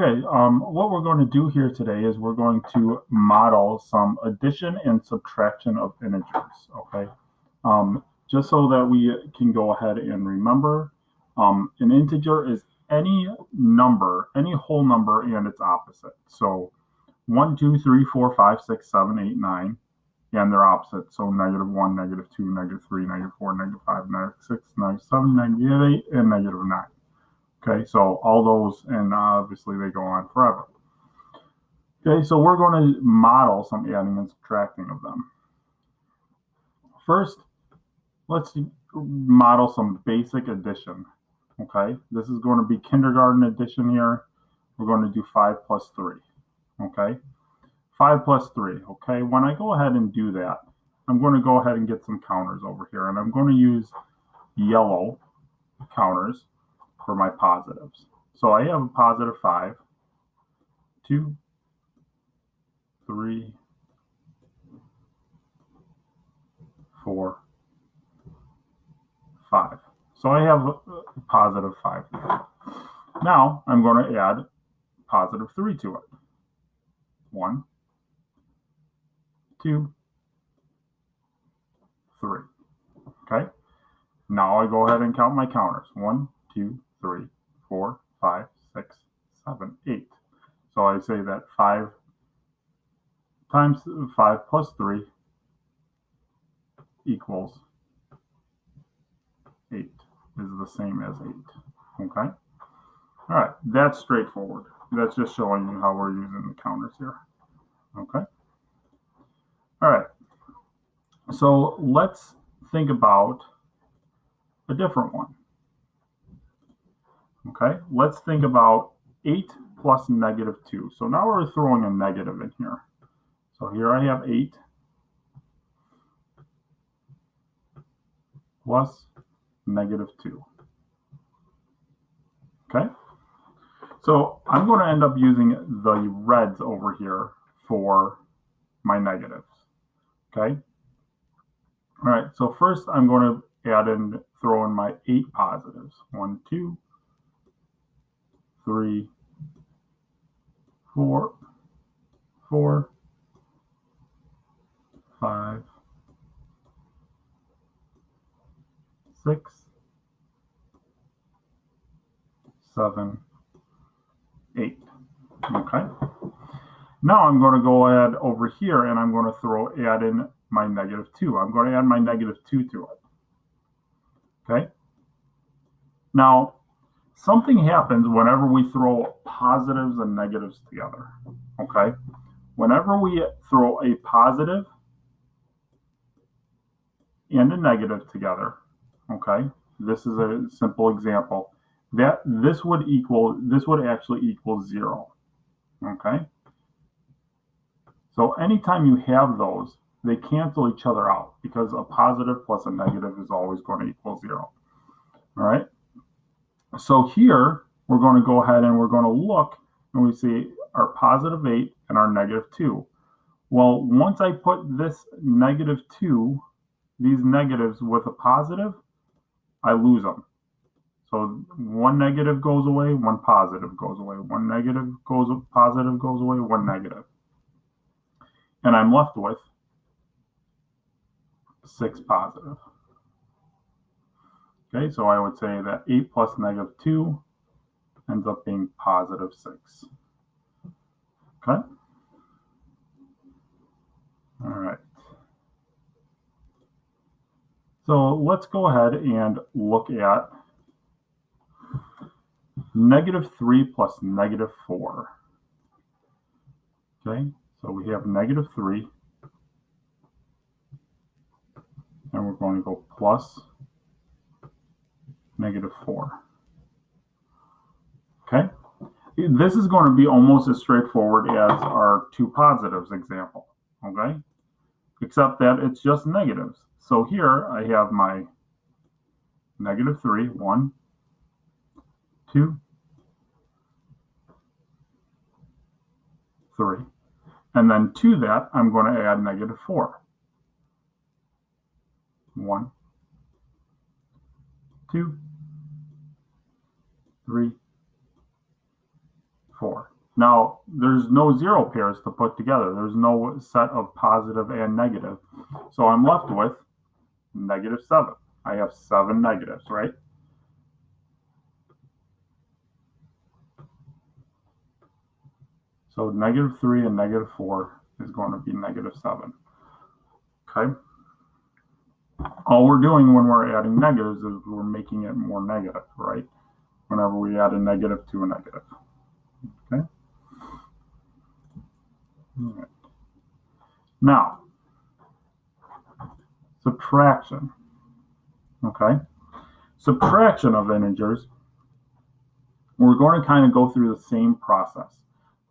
Okay, what we're going to do here today is we're going to model some addition and subtraction of integers, okay? Just so that we can go ahead and remember, an integer is any number, any whole number and its opposite. So 1, 2, 3, 4, 5, 6, 7, 8, 9, and their opposite. So -1, -2, -3, -4, -5, -6, -7, -8, and -9. Okay, so all those, and obviously they go on forever. Okay, so we're going to model some adding and subtracting of them. First, let's model some basic addition. Okay, this is going to be kindergarten addition here. We're going to do 5 plus 3. Okay, 5 plus 3. Okay, when I go ahead and do that, I'm going to go ahead and get some counters over here, and I'm going to use yellow counters for my positives. So I have a positive 5, 2, 3, 4, 5. So I have a positive 5 here. Now I'm going to add positive 3 to it. 1, 2, 3. Okay. Now I go ahead and count my counters. 1, 2, 3, 4, 5, 6, 7, 8. So I say that 5 times 5 plus 3 equals 8, is the same as 8. Okay? All right, that's straightforward. That's just showing you how we're using the counters here. Okay? All right. So let's think about a different one. Okay, let's think about 8 plus -2. So now we're throwing a negative in here. So here I have 8 plus -2. Okay, so I'm going to end up using the reds over here for my negatives. Okay, all right, so first I'm going to throw in my 8 positives. 1, 2, 3, 4, 4, 5, 6, 7, 8. Okay. Now I'm going to go ahead over here and I'm going to add in my -2. I'm going to add my -2 to it. Okay. Now, something happens whenever we throw positives and negatives together. Okay. Whenever we throw a positive and a negative together, okay, this is a simple example, that this would actually equal 0. Okay. So anytime you have those, they cancel each other out because a positive plus a negative is always going to equal 0. All right. So here we're going to go ahead and we're going to look and we see our positive 8 and our -2. Well, once I put this -2, these negatives with a positive, I lose them. So one negative goes away, one positive goes away, one positive goes away, one negative. And I'm left with 6 positive. Okay, so I would say that 8 plus -2 ends up being positive 6. Okay. All right. So let's go ahead and look at -3 plus -4. Okay, so we have -3, and we're going to go plus -4. Okay, this is going to be almost as straightforward as our 2 positives example. Okay, except that it's just negatives. So here I have my -3, 1, 2, 3. And then to that, I'm going to add -4. 1, 2, 3, 4. Now, there's no zero pairs to put together. There's no set of positive and negative. So I'm left with negative 7. I have 7 negatives, right? So negative 3 and negative 4 is going to be negative 7. Okay? All we're doing when we're adding negatives is we're making it more negative, right? Whenever we add a negative to a negative. Okay? All right. Now, subtraction. Okay? Subtraction of integers, we're going to kind of go through the same process,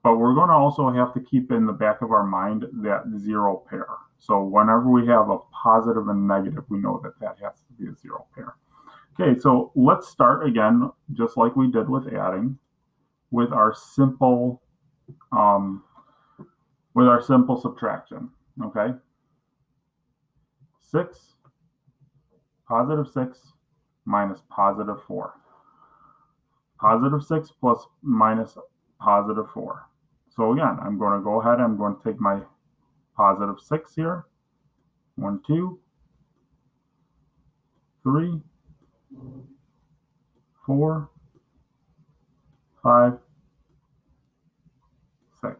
but we're going to also have to keep in the back of our mind that zero pair. So whenever we have a positive and negative, we know that that has to be a zero pair. Okay, so let's start again, just like we did with adding, with our simple subtraction. Okay, 6, positive 6 minus positive 4. Positive 6 plus minus positive 4. So again, I'm going to go ahead, I'm going to take my positive 6 here. 1, 2, 3, 4, 5, 6.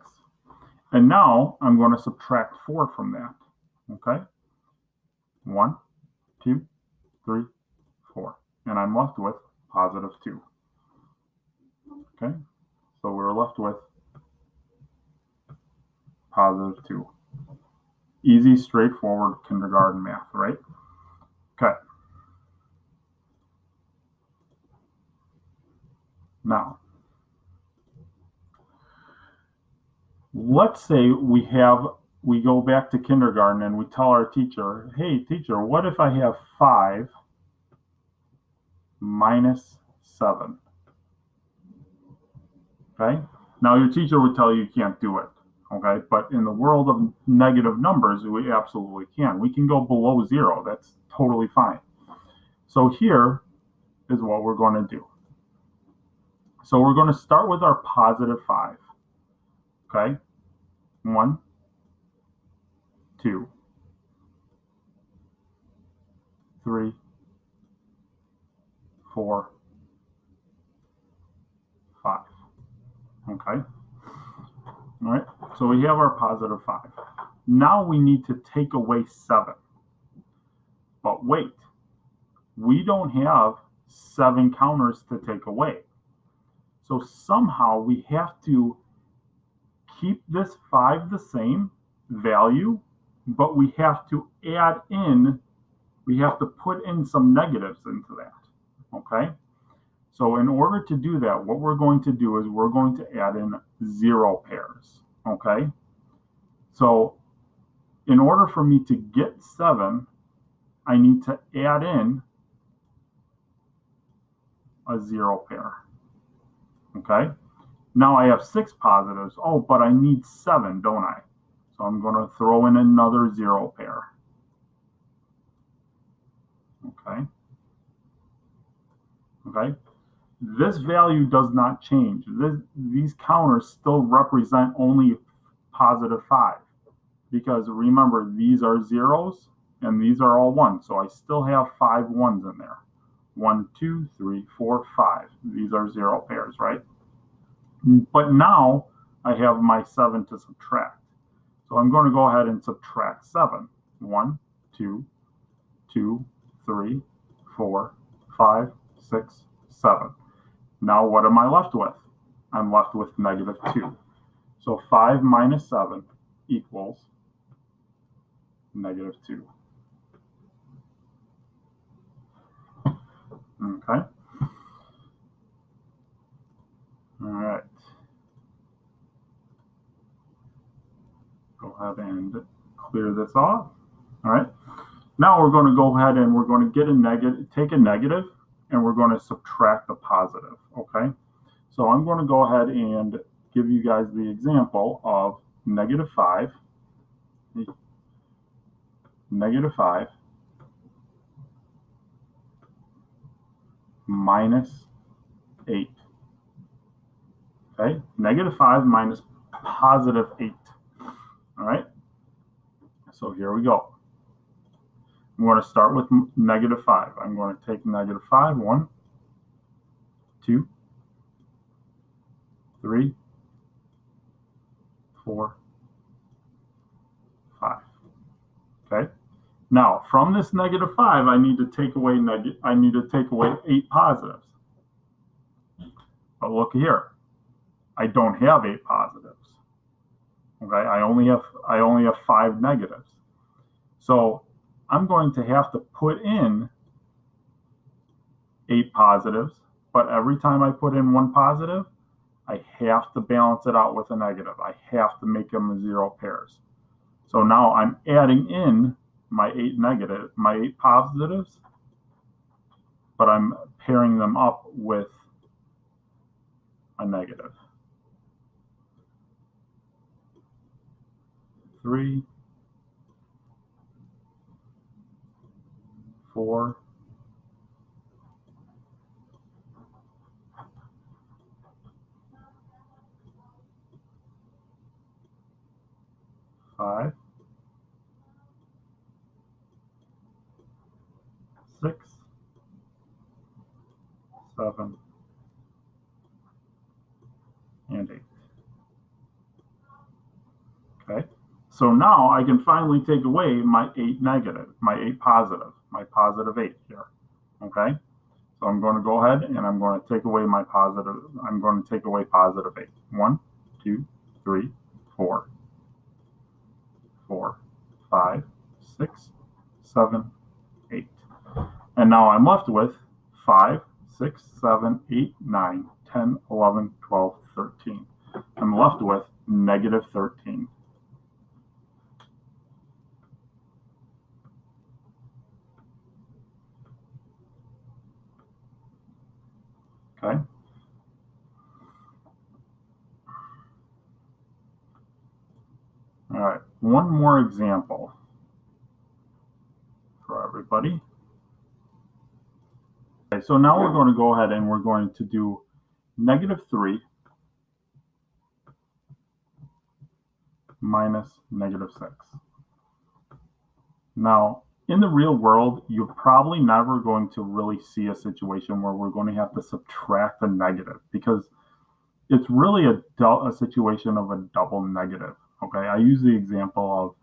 And now I'm going to subtract 4 from that. Okay? 1, 2, 3, 4. And I'm left with positive 2. Okay? So we're left with positive 2. Easy, straightforward kindergarten math, right? Okay. Now, let's say we go back to kindergarten and we tell our teacher, hey, teacher, what if I have 5 minus 7? Okay? Now, your teacher would tell you can't do it. Okay? But in the world of negative numbers, we absolutely can. We can go below 0. That's totally fine. So here is what we're going to do. So we're going to start with our positive 5. Okay? 1, 2, 3, 4, 5. Okay? All right, so we have our positive 5. Now we need to take away 7. But wait, we don't have 7 counters to take away. So somehow we have to keep this 5 the same value, but we have to put in some negatives into that. Okay? So in order to do that, what we're going to do is we're going to add in 0 pairs. Okay? So in order for me to get 7, I need to add in a 0 pair. Okay? Now I have 6 positives. Oh, but I need 7, don't I? So I'm going to throw in another 0 pair. Okay? Okay? This value does not change. These counters still represent only positive 5. Because remember, these are zeros and these are all 1s. So I still have 5 1s in there. 1, 2, 3, 4, 5. These are 0 pairs, right? But now I have my 7 to subtract. So I'm going to go ahead and subtract 7. 1, 2, 2, 3, 4, 5, 6, 7. Now what am I left with? I'm left with negative 2. So 5 minus 7 equals negative 2. Okay. All right. Go ahead and clear this off. All right. Now we're going to go ahead and we're going to get a negative, take a negative, and we're going to subtract the positive. Okay. So I'm going to go ahead and give you guys the example of negative 5 minus 8. Okay, -5 minus +8. All right, so here we go. I'm going to start with -5. I'm going to take -5, 1, 2, 3, 4, 5. Okay. Now, from this -5, I need to take away 8 positives. But look here, I don't have 8 positives. Okay, I only have 5 negatives. So I'm going to have to put in 8 positives, but every time I put in 1 positive, I have to balance it out with a negative. I have to make them 0 pairs. So now I'm adding in my 8 positives, but I'm pairing them up with a negative. 3, 4, 5, 6, 7, and 8. Okay, so now I can finally take away my 8 negative, my 8 positive, my positive 8 here. Okay, so I'm going to go ahead and I'm going to take away my positive. I'm going to take away positive 8. 1, 2, 3, 4, 4, 5, 6, 7, 8. And now I'm left with 5, 6, 7, 8, 9, 10, 11, 12, 13. I'm left with -13. Okay. All right, one more example for everybody. Okay, so now we're going to go ahead and we're going to do -3 minus -6. Now, in the real world, you're probably never going to really see a situation where we're going to have to subtract a negative because it's really a situation of a double negative. Okay, I use the example of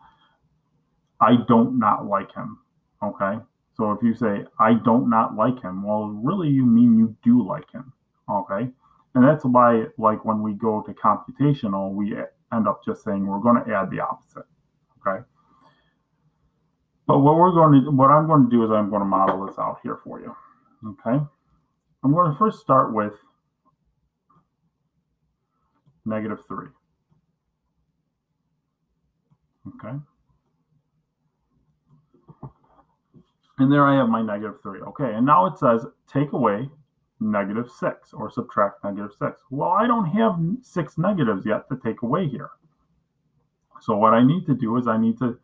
I don't not like him. Okay, so if you say I don't not like him, well, really you mean you do like him. Okay, and that's why, like when we go to computational, we end up just saying we're going to add the opposite. Okay, but what I'm going to do is I'm going to model this out here for you. Okay, I'm going to first start with -3. Okay. And there I have my -3. Okay, and now it says take away -6 or subtract -6. Well, I don't have 6 negatives yet to take away here. So what I need to do is I need to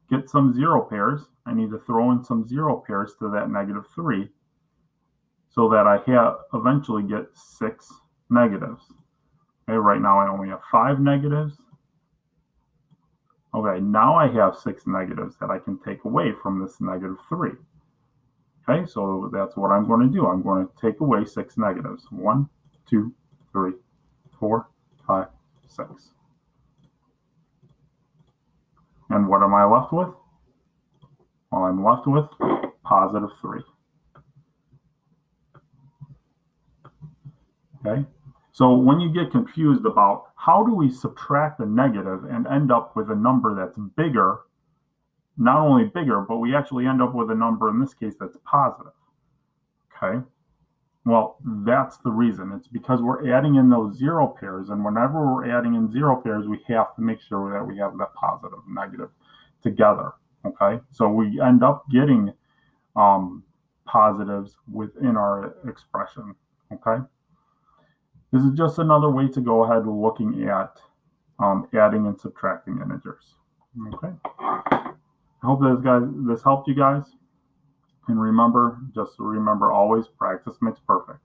get some 0 pairs. I need to throw in some 0 pairs to that -3 so that I eventually get 6 negatives. Okay, right now I only have 5 negatives. Okay, now I have 6 negatives that I can take away from this -3. Okay, so that's what I'm going to do. I'm going to take away 6 negatives. 1, 2, 3, 4, 5, 6. And what am I left with? Well, I'm left with +3. Okay, so when you get confused about how do we subtract a negative and end up with a number that's bigger, not only bigger, but we actually end up with a number in this case that's positive. Okay, well, that's the reason. It's because we're adding in those 0 pairs, and whenever we're adding in 0 pairs, we have to make sure that we have the positive and negative together. Okay, so we end up getting positives within our expression. Okay, this is just another way to go ahead looking at adding and subtracting integers. Okay, I hope this helped you guys. And remember, just remember always, practice makes perfect.